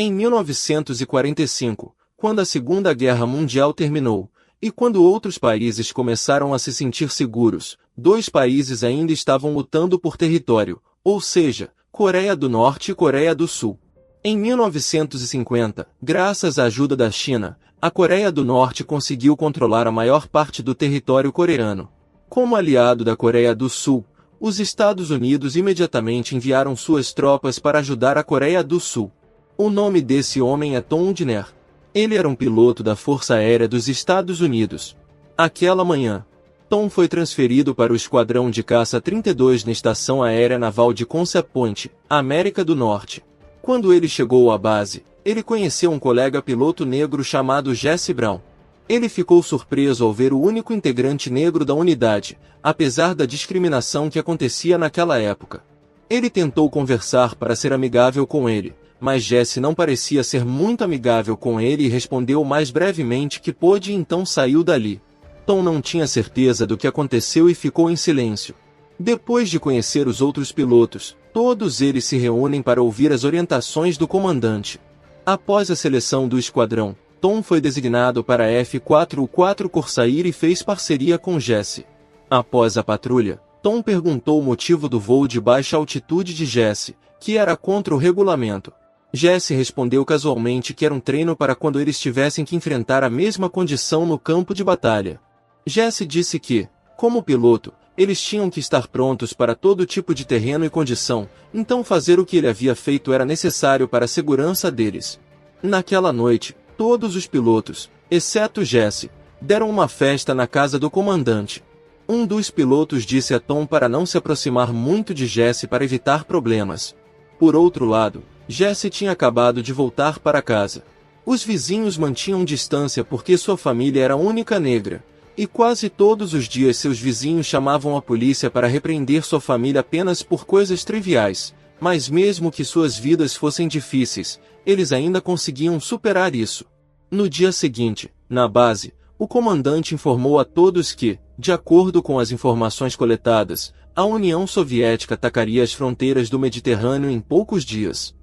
Em 1945, quando a Segunda Guerra Mundial terminou, e quando outros países começaram a se sentir seguros, dois países ainda estavam lutando por território, ou seja, Coreia do Norte e Coreia do Sul. Em 1950, graças à ajuda da China, a Coreia do Norte conseguiu controlar a maior parte do território coreano. Como aliado da Coreia do Sul, os Estados Unidos imediatamente enviaram suas tropas para ajudar a Coreia do Sul. O nome desse homem é Tom Udner. Ele era um piloto da Força Aérea dos Estados Unidos. Aquela manhã, Tom foi transferido para o Esquadrão de Caça 32 na Estação Aérea Naval de Concept Point, América do Norte. Quando ele chegou à base, ele conheceu um colega piloto negro chamado Jesse Brown. Ele ficou surpreso ao ver o único integrante negro da unidade, apesar da discriminação que acontecia naquela época. Ele tentou conversar para ser amigável com ele, mas Jesse não parecia ser muito amigável com ele e respondeu o mais brevemente que pôde e então saiu dali. Tom não tinha certeza do que aconteceu e ficou em silêncio. Depois de conhecer os outros pilotos, todos eles se reúnem para ouvir as orientações do comandante. Após a seleção do esquadrão, Tom foi designado para F-4U-4 Corsair e fez parceria com Jesse. Após a patrulha, Tom perguntou o motivo do voo de baixa altitude de Jesse, que era contra o regulamento. Jesse respondeu casualmente que era um treino para quando eles tivessem que enfrentar a mesma condição no campo de batalha. Jesse disse que, como piloto, eles tinham que estar prontos para todo tipo de terreno e condição, então fazer o que ele havia feito era necessário para a segurança deles. Naquela noite, todos os pilotos, exceto Jesse, deram uma festa na casa do comandante. Um dos pilotos disse a Tom para não se aproximar muito de Jesse para evitar problemas. Por outro lado, Jesse tinha acabado de voltar para casa. Os vizinhos mantinham distância porque sua família era a única negra, e quase todos os dias seus vizinhos chamavam a polícia para repreender sua família apenas por coisas triviais, mas mesmo que suas vidas fossem difíceis, eles ainda conseguiam superar isso. No dia seguinte, na base, o comandante informou a todos que, de acordo com as informações coletadas, a União Soviética atacaria as fronteiras do Mediterrâneo em poucos dias.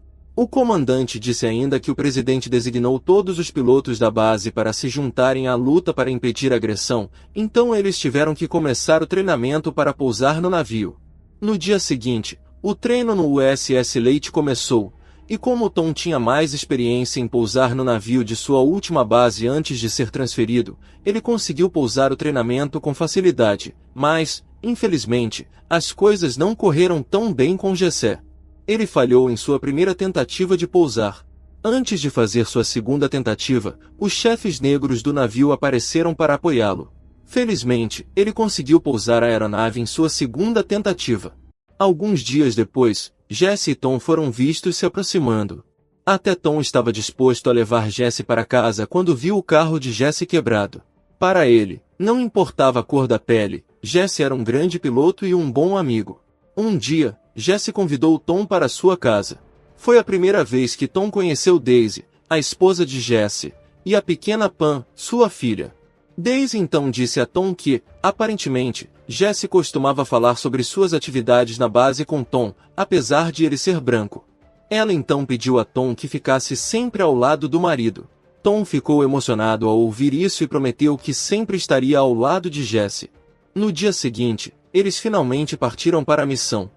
O comandante disse ainda que o presidente designou todos os pilotos da base para se juntarem à luta para impedir a agressão, então eles tiveram que começar o treinamento para pousar no navio. No dia seguinte, o treino no USS Leite começou, e como Tom tinha mais experiência em pousar no navio de sua última base antes de ser transferido, ele conseguiu pousar o treinamento com facilidade, mas, infelizmente, as coisas não correram tão bem com Jesse. Ele falhou em sua primeira tentativa de pousar. Antes de fazer sua segunda tentativa, os chefes negros do navio apareceram para apoiá-lo. Felizmente, ele conseguiu pousar a aeronave em sua segunda tentativa. Alguns dias depois, Jesse e Tom foram vistos se aproximando. Até Tom estava disposto a levar Jesse para casa quando viu o carro de Jesse quebrado. Para ele, não importava a cor da pele, Jesse era um grande piloto e um bom amigo. Um dia, Jesse convidou Tom para sua casa. Foi a primeira vez que Tom conheceu Daisy, a esposa de Jesse, e a pequena Pam, sua filha. Daisy então disse a Tom que, aparentemente, Jesse costumava falar sobre suas atividades na base com Tom, apesar de ele ser branco. Ela então pediu a Tom que ficasse sempre ao lado do marido. Tom ficou emocionado ao ouvir isso e prometeu que sempre estaria ao lado de Jesse. No dia seguinte, eles finalmente partiram para a missão.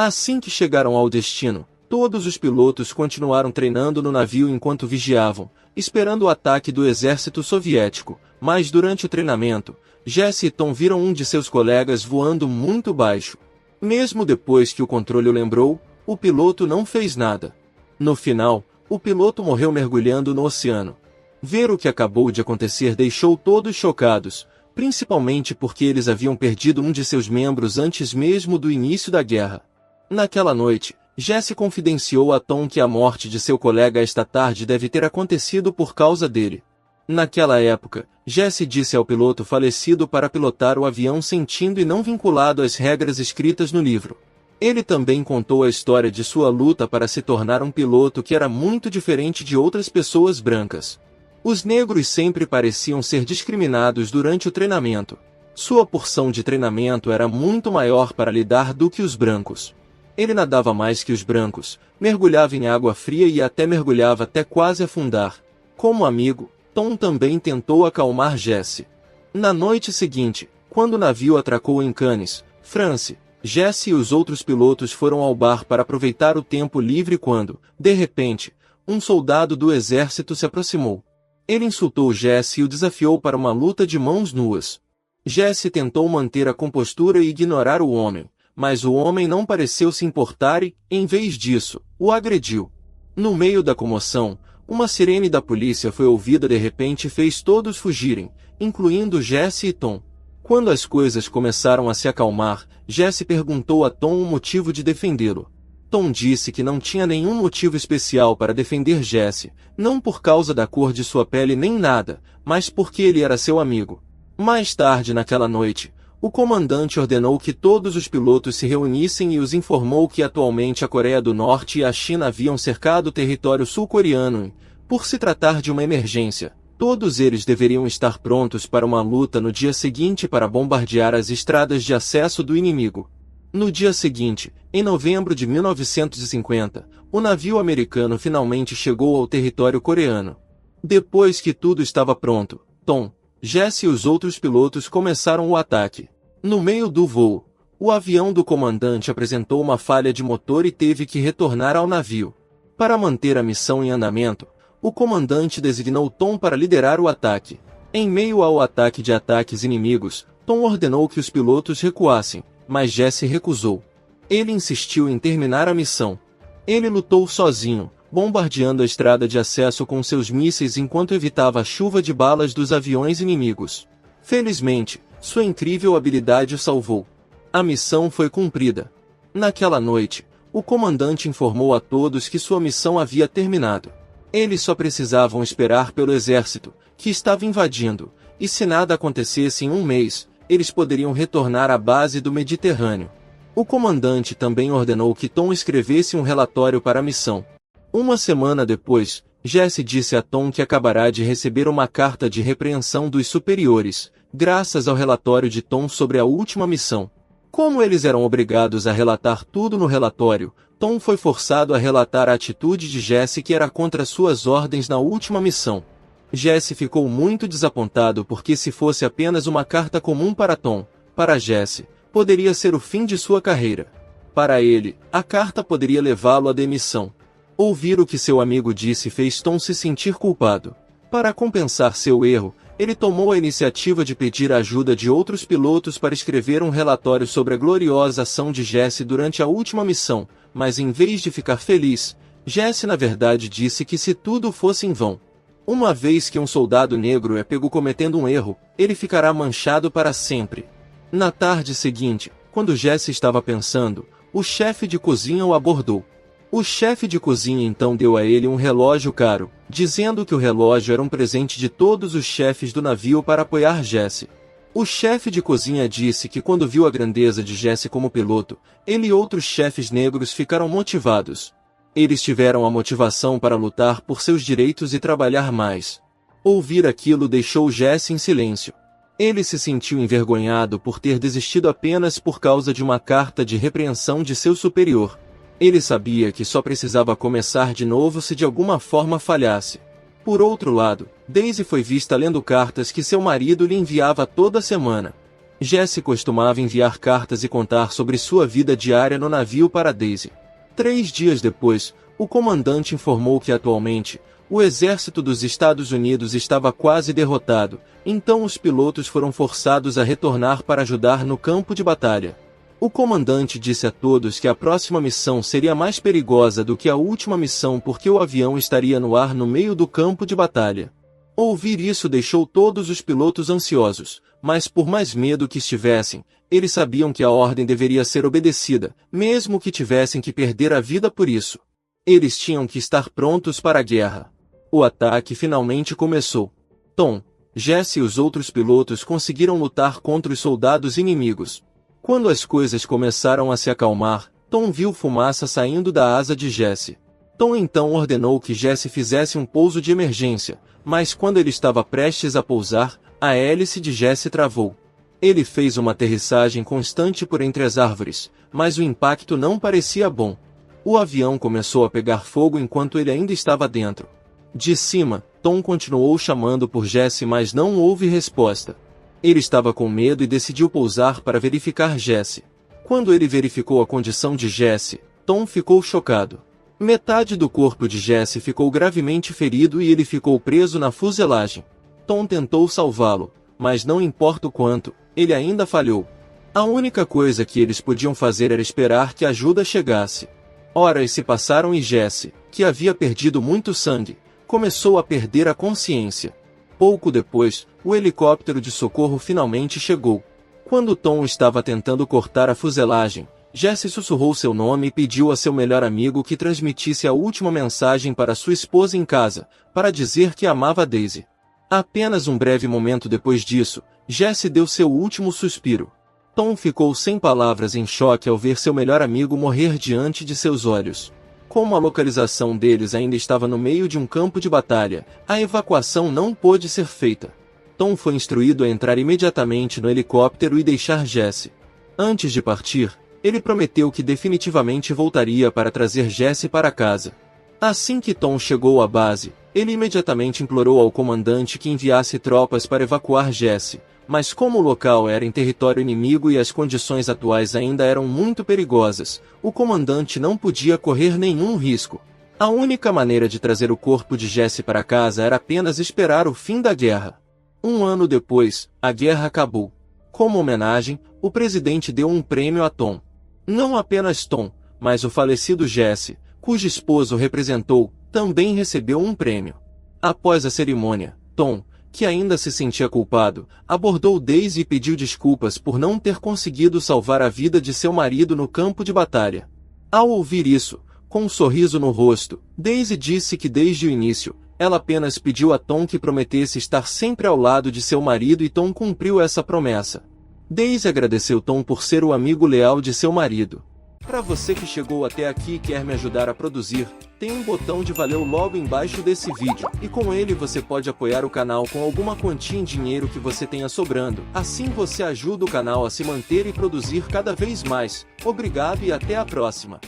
Assim que chegaram ao destino, todos os pilotos continuaram treinando no navio enquanto vigiavam, esperando o ataque do exército soviético, mas durante o treinamento, Jesse e Tom viram um de seus colegas voando muito baixo. Mesmo depois que o controle o lembrou, o piloto não fez nada. No final, o piloto morreu mergulhando no oceano. Ver o que acabou de acontecer deixou todos chocados, principalmente porque eles haviam perdido um de seus membros antes mesmo do início da guerra. Naquela noite, Jesse confidenciou a Tom que a morte de seu colega esta tarde deve ter acontecido por causa dele. Naquela época, Jesse disse ao piloto falecido para pilotar o avião sentindo e não vinculado às regras escritas no livro. Ele também contou a história de sua luta para se tornar um piloto que era muito diferente de outras pessoas brancas. Os negros sempre pareciam ser discriminados durante o treinamento. Sua porção de treinamento era muito maior para lidar do que os brancos. Ele nadava mais que os brancos, mergulhava em água fria e até mergulhava até quase afundar. Como amigo, Tom também tentou acalmar Jesse. Na noite seguinte, quando o navio atracou em Cannes, France, Jesse e os outros pilotos foram ao bar para aproveitar o tempo livre quando, de repente, um soldado do exército se aproximou. Ele insultou Jesse e o desafiou para uma luta de mãos nuas. Jesse tentou manter a compostura e ignorar o homem, mas o homem não pareceu se importar e, em vez disso, o agrediu. No meio da comoção, uma sirene da polícia foi ouvida de repente e fez todos fugirem, incluindo Jesse e Tom. Quando as coisas começaram a se acalmar, Jesse perguntou a Tom o motivo de defendê-lo. Tom disse que não tinha nenhum motivo especial para defender Jesse, não por causa da cor de sua pele nem nada, mas porque ele era seu amigo. Mais tarde naquela noite, o comandante ordenou que todos os pilotos se reunissem e os informou que atualmente a Coreia do Norte e a China haviam cercado o território sul-coreano e, por se tratar de uma emergência, todos eles deveriam estar prontos para uma luta no dia seguinte para bombardear as estradas de acesso do inimigo. No dia seguinte, em novembro de 1950, o navio americano finalmente chegou ao território coreano. Depois que tudo estava pronto, Tom, Jesse e os outros pilotos começaram o ataque. No meio do voo, o avião do comandante apresentou uma falha de motor e teve que retornar ao navio. Para manter a missão em andamento, o comandante designou Tom para liderar o ataque. Em meio ao ataque de ataques inimigos, Tom ordenou que os pilotos recuassem, mas Jesse recusou. Ele insistiu em terminar a missão. Ele lutou sozinho, bombardeando a estrada de acesso com seus mísseis enquanto evitava a chuva de balas dos aviões inimigos. Felizmente, sua incrível habilidade o salvou. A missão foi cumprida. Naquela noite, o comandante informou a todos que sua missão havia terminado. Eles só precisavam esperar pelo exército, que estava invadindo, e se nada acontecesse em um mês, eles poderiam retornar à base do Mediterrâneo. O comandante também ordenou que Tom escrevesse um relatório para a missão. Uma semana depois, Jesse disse a Tom que acabará de receber uma carta de repreensão dos superiores, graças ao relatório de Tom sobre a última missão. Como eles eram obrigados a relatar tudo no relatório, Tom foi forçado a relatar a atitude de Jesse que era contra suas ordens na última missão. Jesse ficou muito desapontado porque se fosse apenas uma carta comum para Tom, para Jesse, poderia ser o fim de sua carreira. Para ele, a carta poderia levá-lo à demissão. Ouvir o que seu amigo disse fez Tom se sentir culpado. Para compensar seu erro, ele tomou a iniciativa de pedir a ajuda de outros pilotos para escrever um relatório sobre a gloriosa ação de Jesse durante a última missão, mas em vez de ficar feliz, Jesse na verdade disse que se tudo fosse em vão. Uma vez que um soldado negro é pego cometendo um erro, ele ficará manchado para sempre. Na tarde seguinte, quando Jesse estava pensando, o chefe de cozinha o abordou. O chefe de cozinha então deu a ele um relógio caro, dizendo que o relógio era um presente de todos os chefes do navio para apoiar Jesse. O chefe de cozinha disse que quando viu a grandeza de Jesse como piloto, ele e outros chefes negros ficaram motivados. Eles tiveram a motivação para lutar por seus direitos e trabalhar mais. Ouvir aquilo deixou Jesse em silêncio. Ele se sentiu envergonhado por ter desistido apenas por causa de uma carta de repreensão de seu superior. Ele sabia que só precisava começar de novo se de alguma forma falhasse. Por outro lado, Daisy foi vista lendo cartas que seu marido lhe enviava toda semana. Jesse costumava enviar cartas e contar sobre sua vida diária no navio para Daisy. 3 dias depois, o comandante informou que atualmente, o exército dos Estados Unidos estava quase derrotado, então os pilotos foram forçados a retornar para ajudar no campo de batalha. O comandante disse a todos que a próxima missão seria mais perigosa do que a última missão porque o avião estaria no ar no meio do campo de batalha. Ouvir isso deixou todos os pilotos ansiosos, mas por mais medo que estivessem, eles sabiam que a ordem deveria ser obedecida, mesmo que tivessem que perder a vida por isso. Eles tinham que estar prontos para a guerra. O ataque finalmente começou. Tom, Jesse e os outros pilotos conseguiram lutar contra os soldados inimigos. Quando as coisas começaram a se acalmar, Tom viu fumaça saindo da asa de Jesse. Tom então ordenou que Jesse fizesse um pouso de emergência, mas quando ele estava prestes a pousar, a hélice de Jesse travou. Ele fez uma aterrissagem constante por entre as árvores, mas o impacto não parecia bom. O avião começou a pegar fogo enquanto ele ainda estava dentro. De cima, Tom continuou chamando por Jesse, mas não houve resposta. Ele estava com medo e decidiu pousar para verificar Jesse. Quando ele verificou a condição de Jesse, Tom ficou chocado. Metade do corpo de Jesse ficou gravemente ferido e ele ficou preso na fuselagem. Tom tentou salvá-lo, mas não importa o quanto, ele ainda falhou. A única coisa que eles podiam fazer era esperar que a ajuda chegasse. Horas se passaram e Jesse, que havia perdido muito sangue, começou a perder a consciência. Pouco depois, o helicóptero de socorro finalmente chegou. Quando Tom estava tentando cortar a fuselagem, Jesse sussurrou seu nome e pediu a seu melhor amigo que transmitisse a última mensagem para sua esposa em casa, para dizer que amava Daisy. Apenas um breve momento depois disso, Jesse deu seu último suspiro. Tom ficou sem palavras, em choque ao ver seu melhor amigo morrer diante de seus olhos. Como a localização deles ainda estava no meio de um campo de batalha, a evacuação não pôde ser feita. Tom foi instruído a entrar imediatamente no helicóptero e deixar Jesse. Antes de partir, ele prometeu que definitivamente voltaria para trazer Jesse para casa. Assim que Tom chegou à base, ele imediatamente implorou ao comandante que enviasse tropas para evacuar Jesse, mas como o local era em território inimigo e as condições atuais ainda eram muito perigosas, o comandante não podia correr nenhum risco. A única maneira de trazer o corpo de Jesse para casa era apenas esperar o fim da guerra. Um ano depois, a guerra acabou. Como homenagem, o presidente deu um prêmio a Tom. Não apenas Tom, mas o falecido Jesse, cujo esposo representou, também recebeu um prêmio. Após a cerimônia, Tom, que ainda se sentia culpado, abordou Daisy e pediu desculpas por não ter conseguido salvar a vida de seu marido no campo de batalha. Ao ouvir isso, com um sorriso no rosto, Daisy disse que desde o início, ela apenas pediu a Tom que prometesse estar sempre ao lado de seu marido e Tom cumpriu essa promessa. Daisy agradeceu Tom por ser o amigo leal de seu marido. Para você que chegou até aqui e quer me ajudar a produzir, tem um botão de valeu logo embaixo desse vídeo, e com ele você pode apoiar o canal com alguma quantia em dinheiro que você tenha sobrando. Assim você ajuda o canal a se manter e produzir cada vez mais. Obrigado e até a próxima.